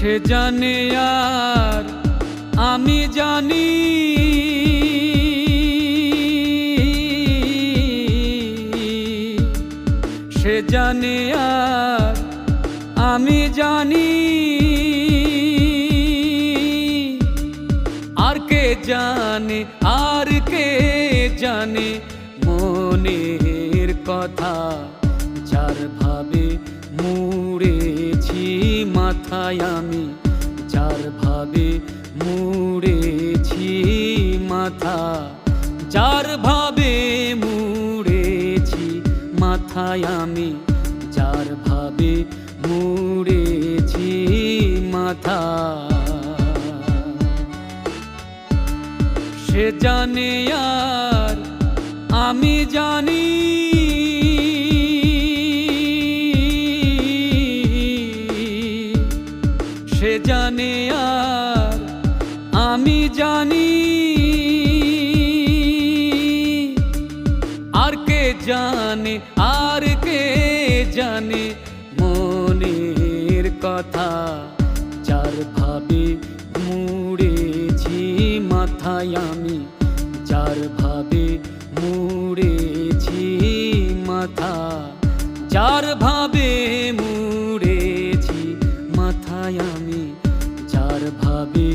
সে জানে আর আমি জানি, সে জানে আর আমি জানি, আর কে জানে, আর কে জানে মনের কথা, যার ভাবে মুড়েছি মাথায় আমি, যার ভাবে মুড়েছি মাথা, যার ভাবে মুড়েছি মাথায় আমি, যার ভাবে মুড়েছি মাথা। সে জানে আর আমি জানি, সে জানে আর আমি জানি, আর কে জানে, আর কে জানে মনের কথা, যার ভাবে মুড়েছি মাথায় আমি, যার ভাবে মুড়েছি মাথা, যার ভাবে মুড়েছি মাথায় আমি, যার ভাবে